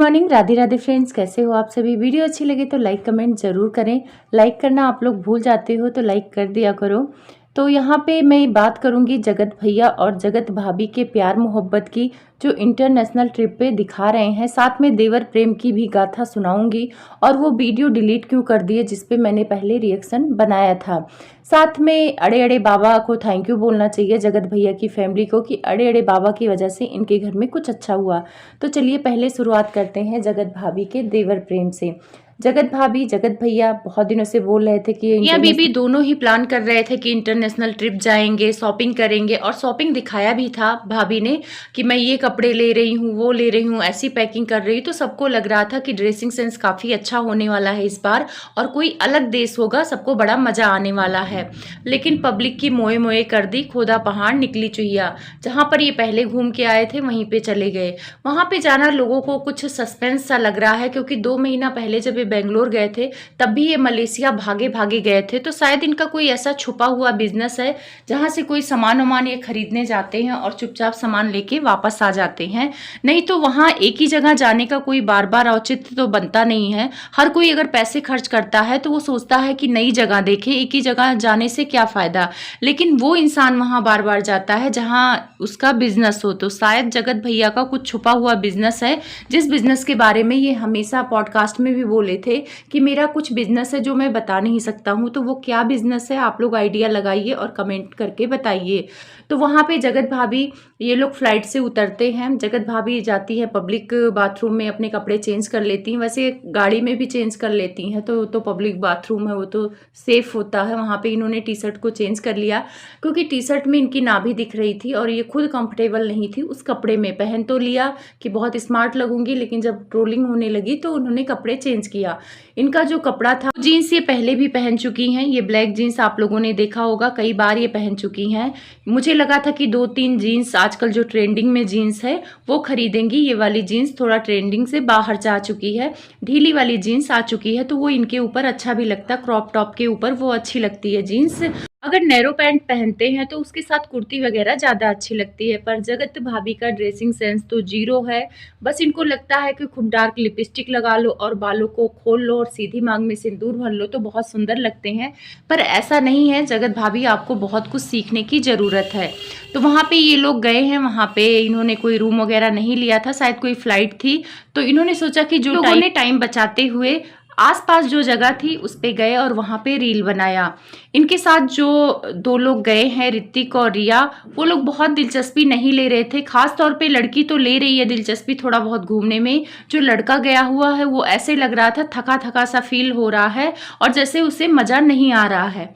Morning, Radhe Radhe friends. कैसे हो आप सभी। वीडियो अच्छी लगे तो लाइक कमेंट ज़रूर करें। लाइक करना आप लोग भूल जाते हो तो लाइक कर दिया करो। तो यहाँ पे मैं बात करूँगी जगत भैया और जगत भाभी के प्यार मोहब्बत की, जो इंटरनेशनल ट्रिप पे दिखा रहे हैं। साथ में देवर प्रेम की भी गाथा सुनाऊंगी और वो वीडियो डिलीट क्यों कर दिए जिस पे मैंने पहले रिएक्शन बनाया था। साथ में अड़े अड़े बाबा को थैंक यू बोलना चाहिए जगत भैया की फैमिली को कि अड़े अड़े बाबा की वजह से इनके घर में कुछ अच्छा हुआ। तो चलिए पहले शुरुआत करते हैं जगत भाभी के देवर प्रेम से। जगत भाभी जगत भैया बहुत दिनों से बोल रहे थे कि या बीबी दोनों ही प्लान कर रहे थे कि इंटरनेशनल ट्रिप जाएंगे, शॉपिंग करेंगे, और शॉपिंग दिखाया भी था भाभी ने कि मैं ये कपड़े ले रही हूँ, वो ले रही हूँ, ऐसी पैकिंग कर रही हूँ। तो सबको लग रहा था कि ड्रेसिंग सेंस काफ़ी अच्छा होने वाला है इस बार और कोई अलग देश होगा, सबको बड़ा मज़ा आने वाला है। लेकिन पब्लिक की मोए मोए कर दी, खोदा पहाड़ निकली चुहिया। जहाँ पर ये पहले घूम के आए थे वहीं पे चले गए। वहाँ पे जाना लोगों को कुछ सस्पेंस सा लग रहा है, क्योंकि 2 महीना पहले जब बेंगलोर गए थे तब भी ये मलेशिया भागे भागे गए थे। तो शायद इनका कोई ऐसा छुपा हुआ बिजनेस है जहां से कोई सामान वामान ये खरीदने जाते हैं और चुपचाप सामान लेके वापस आ जाते हैं। नहीं तो वहां एक ही जगह जाने का कोई बार बार औचित्य तो बनता नहीं है। हर कोई अगर पैसे खर्च करता है तो वो सोचता है कि नई जगह देखे, एक ही जगह जाने से क्या फायदा। लेकिन वो इंसान वहां बार बार जाता है जहां उसका बिजनेस हो। तो शायद जगत भैया का कुछ छुपा हुआ बिजनेस है, जिस बिजनेस के बारे में ये हमेशा पॉडकास्ट में भी बोले थे कि मेरा कुछ बिजनेस है जो मैं बता नहीं सकता हूं। तो वो क्या बिजनेस है आप लोग आइडिया लगाइए और कमेंट करके बताइए। तो वहां पे जगत भाभी ये लोग फ्लाइट से उतरते हैं। जगत भाभी जाती है पब्लिक बाथरूम में, अपने कपड़े चेंज कर लेती हैं। वैसे गाड़ी में भी चेंज कर लेती हैं, तो पब्लिक बाथरूम है वो तो सेफ होता है। वहां पे इन्होंने टी शर्ट को चेंज कर लिया क्योंकि टी शर्ट में इनकी नाभि दिख रही थी और ये खुद कंफर्टेबल नहीं थी उस कपड़े में। पहन तो लिया कि बहुत स्मार्ट लगूंगी, लेकिन जब ट्रोलिंग होने लगी तो उन्होंने कपड़े चेंज किया। इनका जो कपड़ा था, जीन्स ये पहले भी पहन चुकी हैं। ये ब्लैक जीन्स आप लोगों ने देखा होगा, कई बार ये पहन चुकी हैं। मुझे लगा था कि 2-3 जीन्स आजकल जो ट्रेंडिंग में जीन्स है वो खरीदेंगी। ये वाली जीन्स थोड़ा ट्रेंडिंग से बाहर जा चुकी है, ढीली वाली जीन्स आ चुकी है, तो वो इनके ऊपर अच्छा भी लगता है। क्रॉप टॉप के ऊपर वो अच्छी लगती है जीन्स। अगर नैरो पैंट पहनते हैं तो उसके साथ कुर्ती वगैरह ज़्यादा अच्छी लगती है। पर जगत भाभी का ड्रेसिंग सेंस तो जीरो है। बस इनको लगता है कि खूब डार्क लिपस्टिक लगा लो और बालों को खोल लो और सीधी मांग में सिंदूर भर लो तो बहुत सुंदर लगते हैं। पर ऐसा नहीं है जगत भाभी, आपको बहुत कुछ सीखने की ज़रूरत है। तो वहाँ पे ये लोग गए हैं, वहाँ पे इन्होंने कोई रूम वगैरह नहीं लिया था, शायद कोई फ्लाइट थी। तो इन्होंने सोचा कि जो लोगों ने टाइम बचाते हुए आसपास जो जगह थी उस पे गए और वहाँ पे रील बनाया। इनके साथ जो 2 लोग गए हैं, ऋतिक और रिया, वो लोग बहुत दिलचस्पी नहीं ले रहे थे। खास तौर पे लड़की तो ले रही है दिलचस्पी थोड़ा बहुत घूमने में। जो लड़का गया हुआ है वो ऐसे लग रहा था, थका थका सा फील हो रहा है और जैसे उसे मजा नहीं आ रहा है।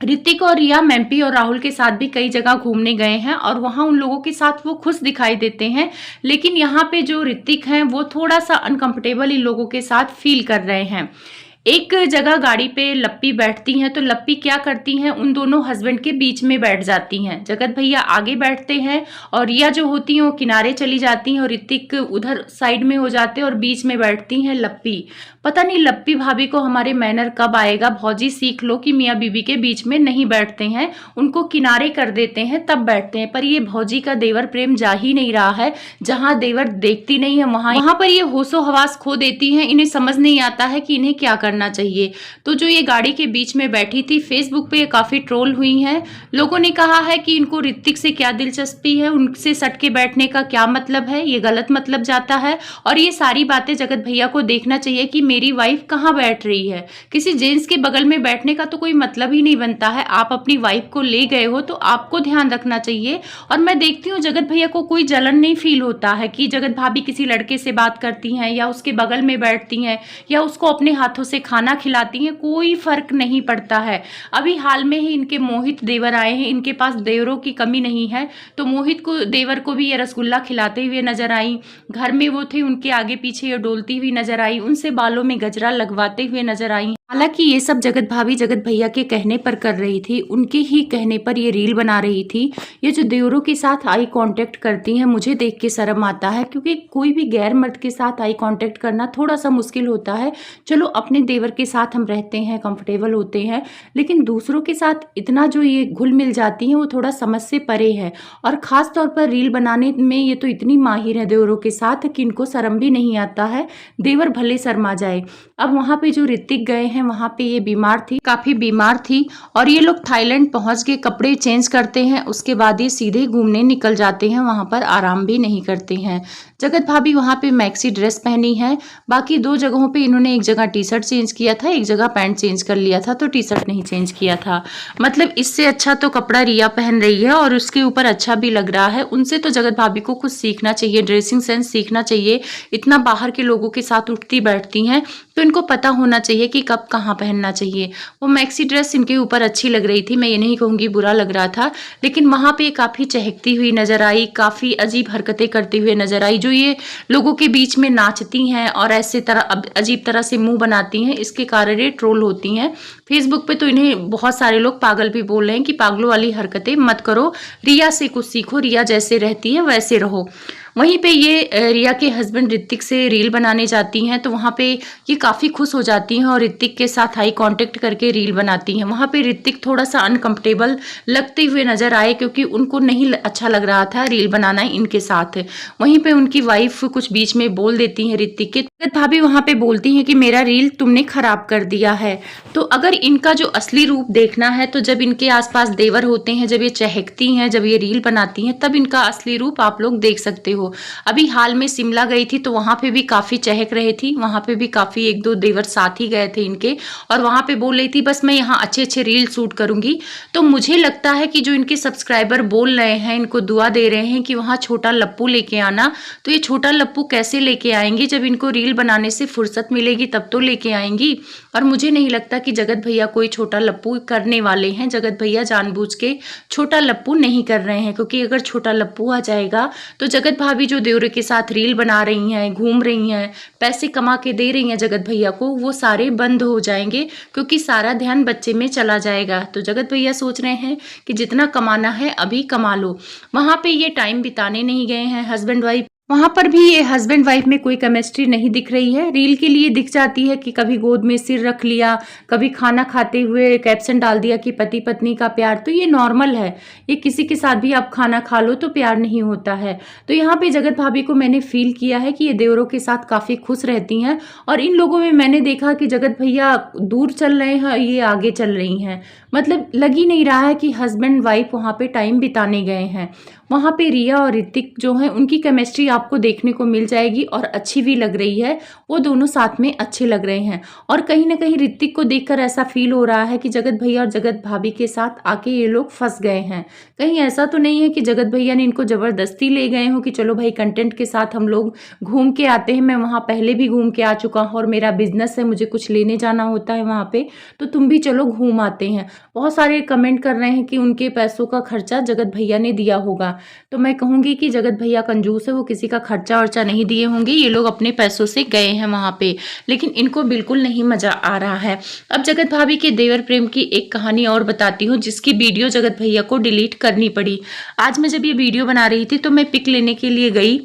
ऋतिक और रिया मैम्पी और राहुल के साथ भी कई जगह घूमने गए हैं और वहां उन लोगों के साथ वो खुश दिखाई देते हैं। लेकिन यहाँ पे जो ऋतिक हैं वो थोड़ा सा अनकंफर्टेबल इन लोगों के साथ फील कर रहे हैं। एक जगह गाड़ी पे लप्पी बैठती हैं तो लप्पी क्या करती हैं, उन दोनों हस्बैंड के बीच में बैठ जाती हैं। जगत भैया आगे बैठते हैं और रिया जो होती हैं वो किनारे चली जाती हैं और ऋतिक उधर साइड में हो जाते हैं और बीच में बैठती हैं लप्पी। पता नहीं लप्पी भाभी को हमारे मैनर कब आएगा। भौजी सीख लो कि मियाँ बीबी के बीच में नहीं बैठते हैं, उनको किनारे कर देते हैं तब बैठते हैं। पर ये भौजी का देवर प्रेम जा ही नहीं रहा है। जहाँ देवर देखती नहीं है वहां पर ये होशो हवास खो देती हैं। इन्हें समझ नहीं आता है कि इन्हें क्या करना चाहिए। तो जो ये गाड़ी के बीच में बैठी थी, फेसबुक पे काफी ट्रोल हुई हैं। लोगों ने कहा है कि इनको ऋतिक से क्या दिलचस्पी है, उनसे सट के बैठने का क्या मतलब है, ये गलत मतलब जाता है। और ये सारी बातें जगत भैया को देखना चाहिए कि मेरी वाइफ कहाँ बैठ रही है। किसी जेंट्स के बगल में बैठने का तो कोई मतलब ही नहीं बनता है। आप अपनी वाइफ को ले गए हो तो आपको ध्यान रखना चाहिए। और मैं देखती हूँ जगत भैया को कोई जलन नहीं फील होता है कि जगत भाभी किसी लड़के से बात करती हैं या उसके बगल में बैठती हैं या उसको अपने हाथों से खाना खिलाती हैं, कोई फर्क नहीं पड़ता है। अभी हाल में ही इनके मोहित देवर आए हैं, इनके पास देवरों की कमी नहीं है। तो मोहित को देवर को भी ये रसगुल्ला खिलाते हुए नजर आई। घर में वो थे, उनके आगे पीछे ये डोलती हुई नजर आई, उनसे बालों में गजरा लगवाते हुए नजर आई। हालांकि ये सब जगत भाभी जगत भैया के कहने पर कर रही थी, उनके ही कहने पर ये रील बना रही थी। ये जो देवरों के साथ आई कांटेक्ट करती हैं, मुझे देख के शर्म आता है, क्योंकि कोई भी गैर मर्द के साथ आई कांटेक्ट करना थोड़ा सा मुश्किल होता है। चलो अपने देवर के साथ हम रहते हैं, कंफर्टेबल होते हैं, लेकिन दूसरों के साथ इतना जो ये घुल मिल जाती हैं वो थोड़ा समझ से परे है। और ख़ास तौर पर रील बनाने में ये तो इतनी माहिर है देवरों के साथ कि इनको शर्म भी नहीं आता है, देवर भले शर्मा जाए। अब वहाँ पे जो ऋतिक गए हैं वहाँ पे ये बीमार थी, काफ़ी बीमार थी, और ये लोग थाईलैंड पहुँच के कपड़े चेंज करते हैं, उसके बाद ये सीधे घूमने निकल जाते हैं, वहाँ पर आराम भी नहीं करते हैं। जगत भाभी वहाँ पे मैक्सी ड्रेस पहनी है, बाकी 2 जगहों पे इन्होंने एक जगह टी शर्ट चेंज किया था, एक जगह पैंट चेंज कर लिया था, तो टी शर्ट नहीं चेंज किया था। मतलब इससे अच्छा तो कपड़ा रिया पहन रही है और उसके ऊपर अच्छा भी लग रहा है। उनसे तो जगत भाभी को कुछ सीखना चाहिए, ड्रेसिंग सेंस सीखना चाहिए। इतना बाहर के लोगों के साथ उठती बैठती हैं तो इनको पता होना चाहिए कि कब कहाँ पहनना चाहिए। वो मैक्सी ड्रेस इनके ऊपर अच्छी लग रही थी, मैं ये नहीं कहूँगी बुरा लग रहा था, लेकिन वहाँ पे काफ़ी चहकती हुई नजर आई, काफ़ी अजीब हरकतें करते हुए नजर आई। जो ये लोगों के बीच में नाचती हैं और ऐसे तरह अजीब तरह से मुंह बनाती हैं, इसके कारण ये ट्रोल होती हैं फेसबुक पे। तो इन्हें बहुत सारे लोग पागल भी बोल रहे हैं कि पागलों वाली हरकतें मत करो, रिया से कुछ सीखो, रिया जैसे रहती है वैसे रहो। वहीं पे ये रिया के हस्बैंड ऋतिक से रील बनाने जाती हैं, तो वहाँ पे ये काफ़ी खुश हो जाती हैं और ऋतिक के साथ हाई कांटेक्ट करके रील बनाती हैं। वहाँ पे ऋतिक थोड़ा सा अनकंफर्टेबल लगते हुए नजर आए, क्योंकि उनको नहीं अच्छा लग रहा था रील बनाना इनके साथ। वहीं पे उनकी वाइफ कुछ बीच में बोल देती हैं ऋतिक के, भाभी वहाँ पे बोलती हैं कि मेरा रील तुमने खराब कर दिया है। तो अगर इनका जो असली रूप देखना है तो जब इनके आसपास देवर होते हैं, जब ये चहकती हैं, जब ये रील बनाती हैं, तब इनका असली रूप आप लोग देख सकते हो। अभी हाल में शिमला गई थी तो वहां पे भी काफी चहक रही थी, वहां पे भी काफी 1-2 देवर साथ ही गए थे इनके, और वहां पे बोल रही थी बस मैं यहाँ अच्छे अच्छे रील शूट करूंगी। तो मुझे लगता है कि जो इनके सब्सक्राइबर बोल रहे हैं, इनको दुआ दे रहे हैं कि वहां छोटा लप्पू लेके आना, तो ये छोटा लप्पू कैसे लेके आएंगे? जब इनको रील बनाने से फुर्सत मिलेगी तब तो लेके आएंगी। और मुझे नहीं लगता कि जगत भैया कोई छोटा लप्पू करने वाले हैं। जगत भैया जानबूझ के छोटा लप्पू नहीं कर रहे हैं, क्योंकि अगर छोटा लप्पू आ जाएगा तो जगत भाभी जो देवरे के साथ रील बना रही हैं, घूम रही हैं, पैसे कमा के दे रही हैं जगत भैया को, वो सारे बंद हो जाएंगे, क्योंकि सारा ध्यान बच्चे में चला जाएगा। तो जगत भैया सोच रहे हैं कि जितना कमाना है अभी कमा लो। वहां पे ये टाइम बिताने नहीं गए हैं हस्बैंड वाइफ, वहां पर भी ये हस्बैंड वाइफ में कोई केमिस्ट्री नहीं दिख रही है। रील के लिए दिख जाती है कि कभी गोद में सिर रख लिया, कभी खाना खाते हुए कैप्शन डाल दिया कि पति पत्नी का प्यार, तो ये नॉर्मल है। ये किसी के साथ भी आप खाना खा लो तो प्यार नहीं होता है। तो यहाँ पे जगत भाभी को मैंने फील किया है कि ये देवरों के साथ काफी खुश रहती हैं, और इन लोगों में मैंने देखा कि जगत भैया दूर चल रहे हैं, ये आगे चल रही हैं। मतलब लग ही नहीं रहा है कि हस्बैंड वाइफ वहाँ पे टाइम बिताने गए हैं। वहाँ पे रिया और ऋतिक जो है उनकी केमिस्ट्री आपको देखने को मिल जाएगी, और अच्छी भी लग रही है, वो दोनों साथ में अच्छे लग रहे हैं। और कहीं ना कहीं ऋतिक को देखकर ऐसा फील हो रहा है कि जगत भैया और जगत भाभी के साथ आके ये लोग फंस गए हैं। कहीं ऐसा तो नहीं है कि जगत भैया ने इनको जबरदस्ती ले गए हो कि चलो भाई कंटेंट के साथ हम लोग घूम के आते हैं, मैं वहाँ पहले भी घूम के आ चुका हूँ और मेरा बिजनेस है, मुझे कुछ लेने जाना होता है वहाँ पे, तो तुम भी चलो घूम आते हैं। बहुत सारे कमेंट कर रहे हैं कि उनके पैसों का खर्चा जगत भैया ने दिया होगा, तो मैं कहूँगी कि जगत भैया कंजूस है, वो किसी का खर्चा वर्चा नहीं दिए होंगे, ये लोग अपने पैसों से गए हैं वहाँ पे, लेकिन इनको बिल्कुल नहीं मजा आ रहा है। अब जगत भाभी के देवर प्रेम की एक कहानी और बताती हूँ, जिसकी वीडियो जगत भैया को डिलीट करनी पड़ी। आज मैं जब ये वीडियो बना रही थी तो मैं पिक लेने के लिए गई,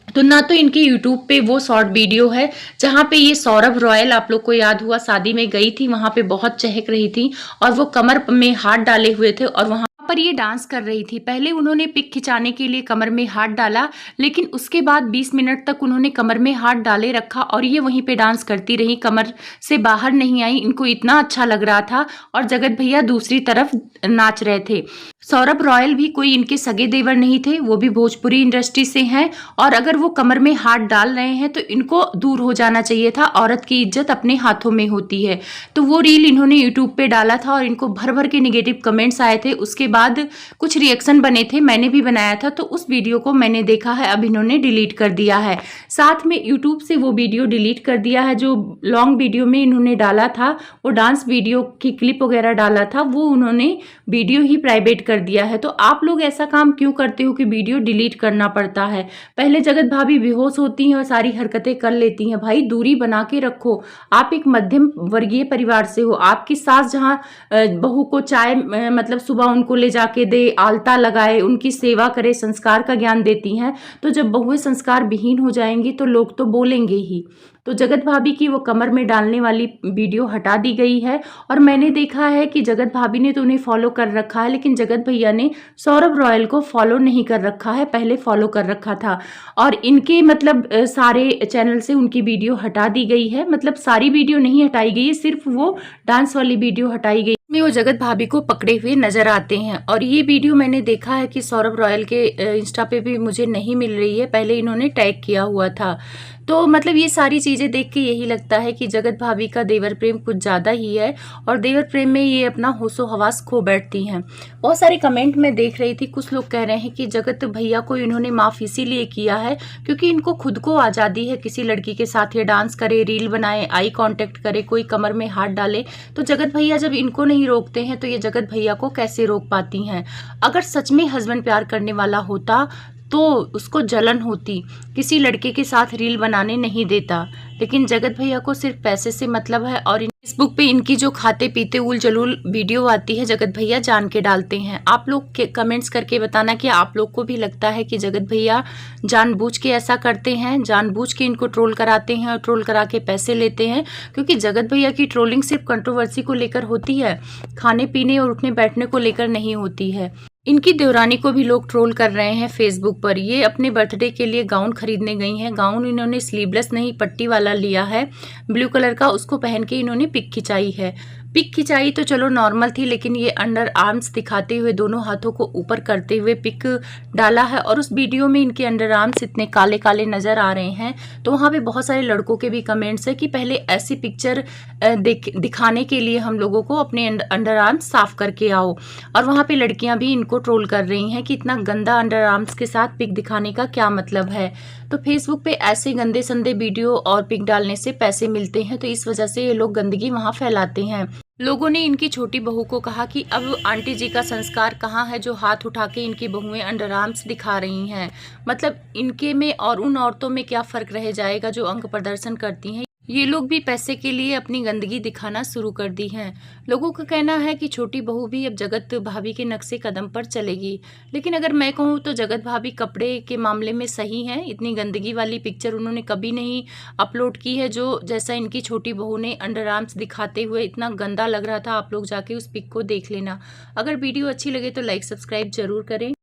तो ना तो इनके यूट्यूब पे वो शॉर्ट वीडियो है जहाँ पे ये सौरभ रॉयल, आप लोग को याद हुआ शादी में गई थी, वहां पे बहुत चहक रही थी और वो कमर में हाथ डाले हुए थे और वहां पर ये डांस कर रही थी। पहले उन्होंने पिक खिंचाने के लिए कमर में हाथ डाला, लेकिन उसके बाद 20 मिनट तक उन्होंने कमर में हाथ डाले रखा और ये वहीं पे डांस करती रही, कमर से बाहर नहीं आई। इनको इतना अच्छा लग रहा था और जगत भैया दूसरी तरफ नाच रहे थे। सौरभ रॉयल भी कोई इनके सगे देवर नहीं थे, वो भी भोजपुरी इंडस्ट्री से हैं, और अगर वो कमर में हाथ डाल रहे हैं तो इनको दूर हो जाना चाहिए था। औरत की इज्जत अपने हाथों में होती है। तो वो रील इन्होंने यूट्यूब पे डाला था और इनको भर भर के निगेटिव कमेंट्स आए थे। उसके बाद कुछ रिएक्शन बने थे, मैंने भी बनाया था, तो उस वीडियो को मैंने देखा है, अब इन्होंने डिलीट कर दिया है। साथ में यूट्यूब से वो वीडियो डिलीट कर दिया है, जो लॉन्ग वीडियो में इन्होंने डाला था, वो डांस वीडियो की क्लिप वगैरह डाला था, वो उन्होंने वीडियो ही प्राइवेट कर दिया है। तो आप लोग ऐसा काम क्यों करते हो कि वीडियो डिलीट करना पड़ता है? पहले जगत भाभी बेहोश होती हैं और सारी हरकतें कर लेती हैं। भाई दूरी बना के रखो। आप एक मध्यम वर्गीय परिवार से हो। आपकी सास जहाँ बहू को चाय मतलब सुबह उनको ले जाके दे, आलता लगाए, उनकी सेवा करे, संस्कार का ज्ञान देती हैं, तो जब बहुएं संस्कार विहीन हो जाएंगी तो लोग तो बोलेंगे ही। तो जगत भाभी की वो कमर में डालने वाली वीडियो हटा दी गई है। और मैंने देखा है कि जगत भाभी ने तो उन्हें फॉलो कर रखा है, लेकिन जगत भैया ने सौरभ रॉयल को फॉलो नहीं कर रखा है, पहले फॉलो कर रखा था। और इनके मतलब सारे चैनल से उनकी वीडियो हटा दी गई है, मतलब सारी वीडियो नहीं हटाई गई है, सिर्फ वो डांस वाली वीडियो हटाई गई में वो जगत भाभी को पकड़े हुए नजर आते हैं। और ये वीडियो मैंने देखा है कि सौरभ रॉयल के इंस्टा पे भी मुझे नहीं मिल रही है, पहले इन्होंने टैग किया हुआ था। तो मतलब ये सारी चीज़ें देख के यही लगता है कि जगत भाभी का देवर प्रेम कुछ ज़्यादा ही है, और देवर प्रेम में ये अपना होशो हवास खो बैठती हैं। बहुत सारे कमेंट में देख रही थी, कुछ लोग कह रहे हैं कि जगत भैया को इन्होंने माफ़ इसीलिए किया है क्योंकि इनको खुद को आज़ादी है, किसी लड़की के साथ ये डांस करे, रील बनाए, आई कॉन्टेक्ट करे, कोई कमर में हाथ डाले। तो जगत भैया जब इनको नहीं रोकते हैं तो ये जगत भैया को कैसे रोक पाती हैं? अगर सच में हस्बैंड प्यार करने वाला होता तो उसको जलन होती, किसी लड़के के साथ रील बनाने नहीं देता। लेकिन जगत भैया को सिर्फ पैसे से मतलब है, और फेसबुक पे इनकी जो खाते पीते उल जलूल वीडियो आती है जगत भैया जान के डालते हैं। आप लोग के कमेंट्स करके बताना कि आप लोग को भी लगता है कि जगत भैया जानबूझ के ऐसा करते हैं, जानबूझ के इनको ट्रोल कराते हैं और ट्रोल करा के पैसे लेते हैं? क्योंकि जगत भैया की ट्रोलिंग सिर्फ कंट्रोवर्सी को लेकर होती है, खाने पीने और उठने बैठने को लेकर नहीं होती है। इनकी देवरानी को भी लोग ट्रोल कर रहे हैं फेसबुक पर। ये अपने बर्थडे के लिए गाउन खरीदने गई हैं। गाउन इन्होंने स्लीवलेस नहीं पट्टी वाला लिया है, ब्लू कलर का, उसको पहन के इन्होंने पिक खिंचाई है। पिक खिंचाई तो चलो नॉर्मल थी, लेकिन ये अंडर आर्म्स दिखाते हुए दोनों हाथों को ऊपर करते हुए पिक डाला है, और उस वीडियो में इनके अंडर आर्म्स इतने काले काले नज़र आ रहे हैं। तो वहाँ पे बहुत सारे लड़कों के भी कमेंट्स है कि पहले ऐसी पिक्चर दिखाने के लिए हम लोगों को अपने अंडर आर्म्स साफ करके आओ। और वहाँ पे लड़कियाँ भी इनको ट्रोल कर रही हैं कि इतना गंदा अंडर आर्म्स के साथ पिक दिखाने का क्या मतलब है। तो फेसबुक पे ऐसे गंदे संदे वीडियो और पिक डालने से पैसे मिलते हैं, तो इस वजह से ये लोग गंदगी वहाँ फैलाते हैं। लोगों ने इनकी छोटी बहू को कहा कि अब आंटी जी का संस्कार कहाँ है जो हाथ उठा के इनकी बहुएं अंडर आर्म्स दिखा रही हैं। मतलब इनके में और उन औरतों में क्या फ़र्क रह जाएगा जो अंग प्रदर्शन करती हैं? ये लोग भी पैसे के लिए अपनी गंदगी दिखाना शुरू कर दी हैं। लोगों का कहना है कि छोटी बहू भी अब जगत भाभी के नक्शे कदम पर चलेगी। लेकिन अगर मैं कहूँ तो जगत भाभी कपड़े के मामले में सही हैं। इतनी गंदगी वाली पिक्चर उन्होंने कभी नहीं अपलोड की है, जो जैसा इनकी छोटी बहू ने अंडर आर्म्स दिखाते हुए इतना गंदा लग रहा था। आप लोग जाके उस पिक को देख लेना। अगर वीडियो अच्छी लगे तो लाइक सब्सक्राइब जरूर करें।